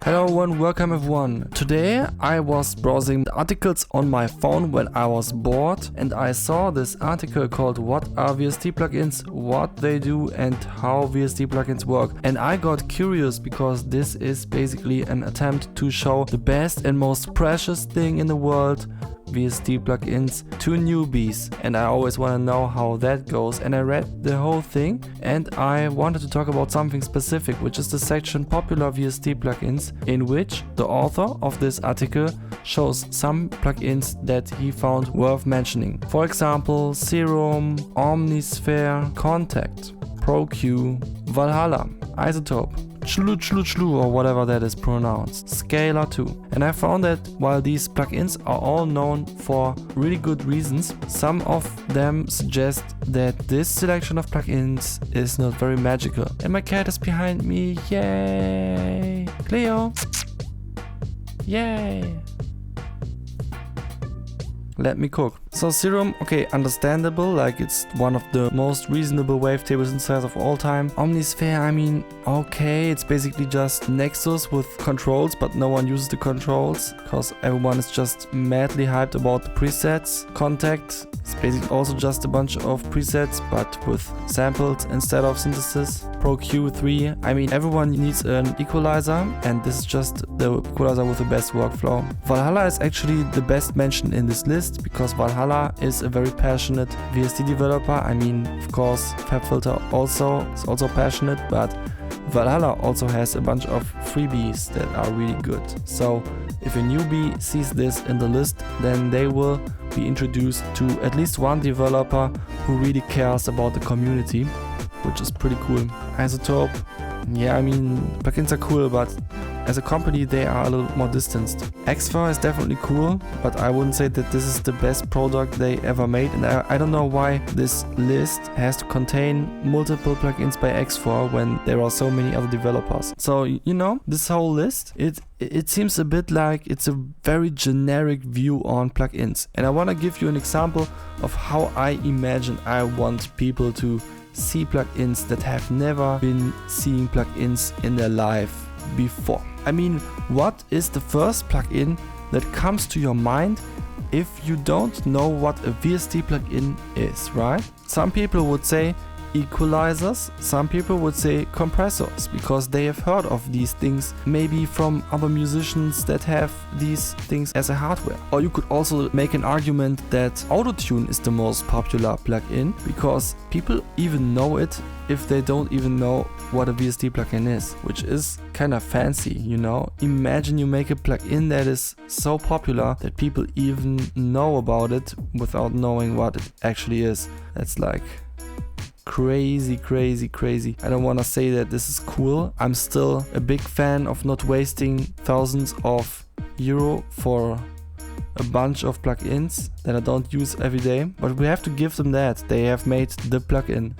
Hello and welcome everyone. Today I was browsing articles on my phone when I was bored and I saw this article called What are VST plugins, what they do and how VST plugins work. And I got curious because this is basically an attempt to show the best and most precious thing in the world, VST plugins, to newbies, and I always want to know how that goes, and I read the whole thing and I wanted to talk about something specific, which is the section Popular VST plugins, in which the author of this article shows some plugins that he found worth mentioning. For example, Serum, Omnisphere, Contact, ProQ, Valhalla, Isotope, Chlu or whatever that is pronounced, Scalar 2. And I found that while these plugins are all known for really good reasons, some of them suggest that this selection of plugins is not very magical. And my cat is behind me, yay! Cleo! Yay! Let me cook. So Serum, okay, understandable, like it's one of the most reasonable wavetables in size of all time. Omnisphere, I mean, okay, it's basically just Nexus with controls, but no one uses the controls because everyone is just madly hyped about the presets. Contact, it's basically also just a bunch of presets, but with samples instead of synthesis. ProQ3, I mean, everyone needs an equalizer, and this is just the equalizer with the best workflow. Valhalla is actually the best mentioned in this list because Valhalla is a very passionate VST developer. I mean, of course, FabFilter is also passionate, but Valhalla also has a bunch of freebies that are really good. So if a newbie sees this in the list, then they will be introduced to at least one developer who really cares about the community, which is pretty cool. Isotope, yeah, I mean, plugins are cool, but as a company they are a little more distanced. Xfer is definitely cool, but I wouldn't say that this is the best product they ever made, and I don't know why this list has to contain multiple plugins by Xfer when there are so many other developers. So, you know, this whole list, it seems a bit like it's a very generic view on plugins. And I want to give you an example of how I imagine I want people to see plugins that have never been seeing plugins in their life before. I mean, what is the first plugin that comes to your mind if you don't know what a VST plugin is, right? Some people would say equalizers, some people would say compressors, because they have heard of these things maybe from other musicians that have these things as a hardware. Or you could also make an argument that autotune is the most popular plugin because people even know it if they don't even know what a VST plugin is, which is kind of fancy, you know? Imagine you make a plugin that is so popular that people even know about it without knowing what it actually is. That's like crazy. I don't want to say that this is cool. I'm still a big fan of not wasting thousands of euro for a bunch of plugins that I don't use every day, but we have to give them that. They have made the plugin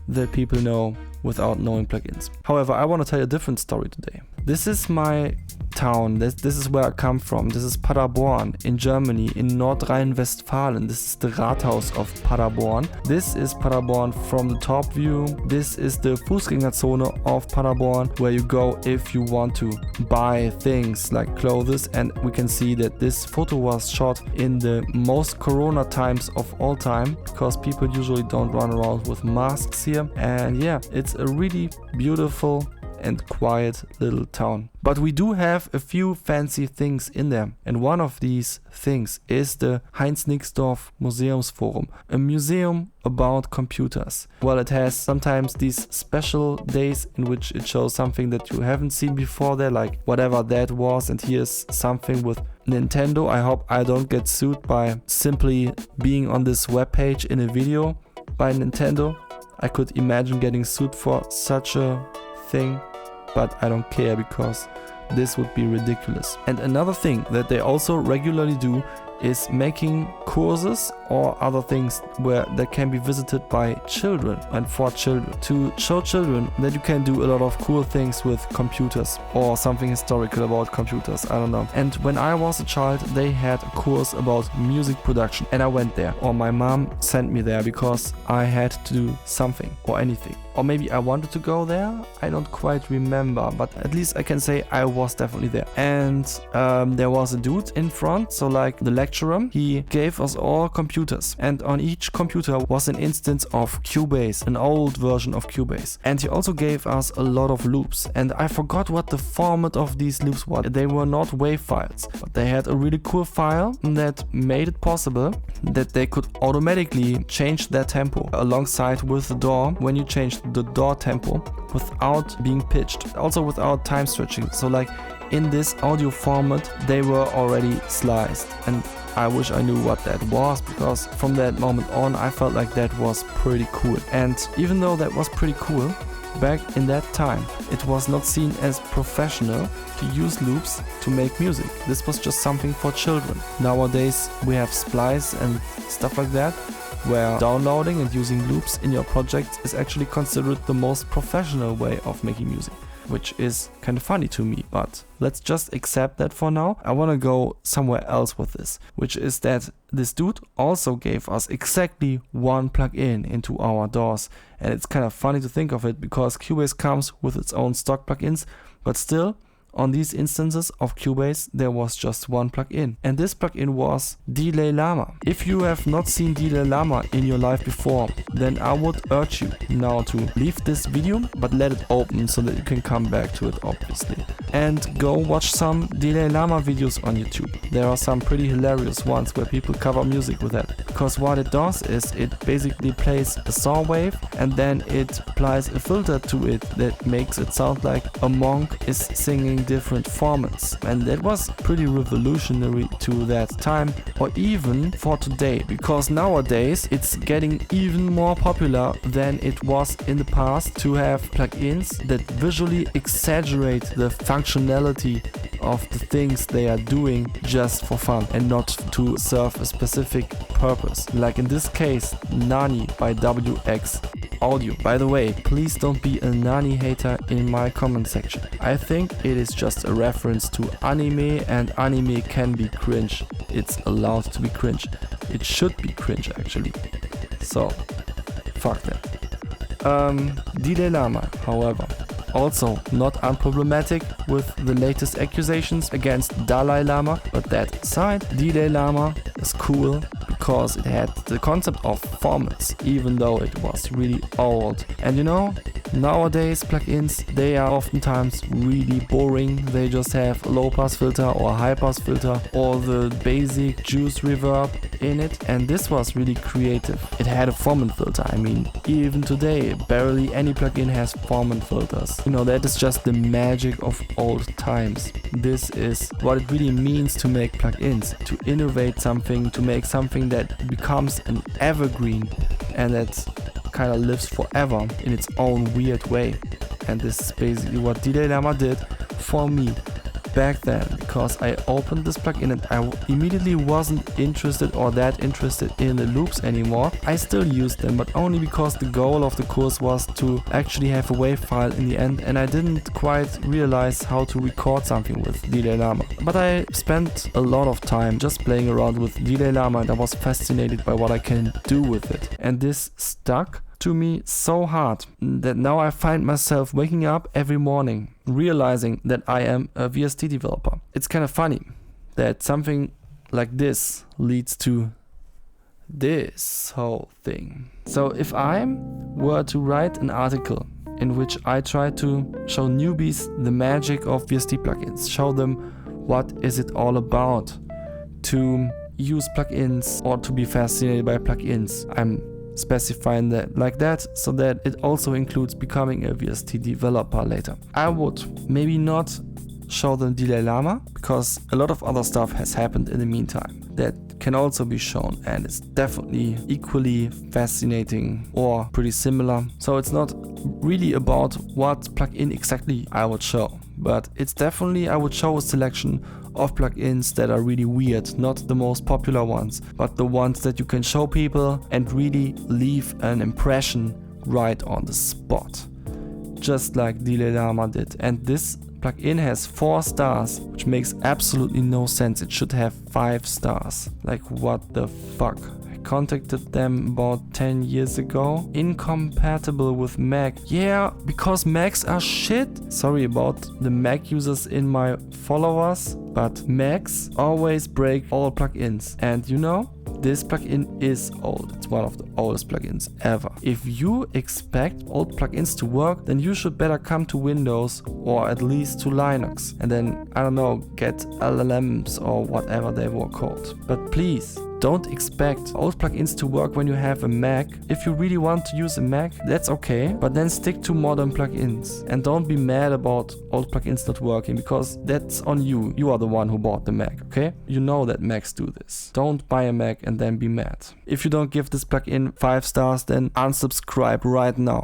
that people know without knowing plugins. However, I want to tell you a different story today. This is my town, this is where I come from. This is Paderborn in Germany, in Nordrhein-Westfalen. This is the Rathaus of Paderborn. This is Paderborn from the top view. This is the Fußgängerzone of Paderborn, where you go if you want to buy things like clothes. And we can see that this photo was shot in the most corona times of all time, because people usually don't run around with masks here. And yeah, it's a really beautiful and quiet little town. But we do have a few fancy things in there. And one of these things is the Heinz Nixdorf Museumsforum, a museum about computers. Well, it has sometimes these special days in which it shows something that you haven't seen before there, like whatever that was. And here's something with Nintendo. I hope I don't get sued by simply being on this webpage in a video by Nintendo. I could imagine getting sued for such a thing, but I don't care because this would be ridiculous. And another thing that they also regularly do is making courses or other things that can be visited by children and for children, to show children that you can do a lot of cool things with computers or something historical about computers, I don't know. And when I was a child, they had a course about music production and I went there, or my mom sent me there because I had to do something or anything. Or maybe I wanted to go there, I don't quite remember, but at least I can say I was definitely there. And there was a dude in front, so like the lecturer, he gave us all computers, and on each computer was an instance of Cubase, an old version of Cubase. And he also gave us a lot of loops, and I forgot what the format of these loops was. They were not WAV files, but they had a really cool file that made it possible that they could automatically change their tempo alongside with the DAW when you changed the DAW tempo without being pitched, also without time stretching. So like in this audio format they were already sliced, and I wish I knew what that was, because from that moment on I felt like that was pretty cool. And even though that was pretty cool, back in that time it was not seen as professional to use loops to make music. This was just something for children. Nowadays we have Splice and stuff like that, where downloading and using loops in your project is actually considered the most professional way of making music, which is kind of funny to me, but let's just accept that for now. I want to go somewhere else with this, which is that this dude also gave us exactly one plugin into our DAWs, and it's kind of funny to think of it because Cubase comes with its own stock plugins, but still on these instances of Cubase there was just one plugin, and this plugin was Delay Llama. If you have not seen Delay Llama in your life before, then I would urge you now to leave this video but let it open so that you can come back to it, obviously, and go watch some Delay Llama videos on YouTube. There are some pretty hilarious ones where people cover music with that, because what it does is it basically plays a saw wave and then it applies a filter to it that makes it sound like a monk is singing different formats, and that was pretty revolutionary to that time, or even for today, because nowadays it's getting even more popular than it was in the past to have plugins that visually exaggerate the functionality of the things they are doing just for fun and not to serve a specific purpose. Like in this case, Nani by WX Audio. By the way, please don't be a Nani hater in my comment section. I think it is just a reference to anime, and anime can be cringe. It's allowed to be cringe. It should be cringe actually. So, fuck that. Delay Llama, however, also not unproblematic with the latest accusations against Dalai Lama, but that aside, Delay Llama is cool because it had the concept of formats, even though it was really old. And you know, nowadays plugins, they are oftentimes really boring. They just have a low pass filter or a high pass filter or the basic juice reverb in it, and this was really creative. It had a format filter. I mean, even today barely any plugin has format filters. You know, that is just the magic of old times. This is what it really means to make plugins, to innovate something, to make something that becomes an evergreen and that kind of lives forever in its own weird way. And this is basically what Delay Llama did for me back then, because I opened this plugin and I immediately wasn't interested or that interested in the loops anymore. I still used them, but only because the goal of the course was to actually have a WAV file in the end, and I didn't quite realize how to record something with Delay Llama. But I spent a lot of time just playing around with Delay Llama and I was fascinated by what I can do with it. And this stuck to me so hard that now I find myself waking up every morning realizing that I am a VST developer. It's kind of funny that something like this leads to this whole thing. So if I were to write an article in which I try to show newbies the magic of VST plugins, show them what is it all about to use plugins or to be fascinated by plugins, I'm specifying that like that so that it also includes becoming a VST developer later. I would maybe not show them Delay Llama because a lot of other stuff has happened in the meantime that can also be shown, and it's definitely equally fascinating or pretty similar. So it's not really about what plugin exactly I would show, but it's definitely, I would show a selection of plugins that are really weird, not the most popular ones, but the ones that you can show people and really leave an impression right on the spot. Just like Delay Llama did. And this plugin has 4 stars, which makes absolutely no sense. It should have 5 stars. Like, what the fuck? I contacted them about 10 years ago. Incompatible with Mac. Yeah, because Macs are shit. Sorry about the Mac users in my followers, but Macs always break all plugins. And you know, this plugin is old. It's one of the oldest plugins ever. If you expect old plugins to work, then you should better come to Windows or at least to Linux. And then, I don't know, get LLMs or whatever they were called. But please, don't expect old plugins to work when you have a Mac. If you really want to use a Mac, that's okay, but then stick to modern plugins. And don't be mad about old plugins not working, because that's on you. You are the one who bought the Mac, okay? You know that Macs do this. Don't buy a Mac and then be mad. If you don't give this plugin 5 stars, then unsubscribe right now.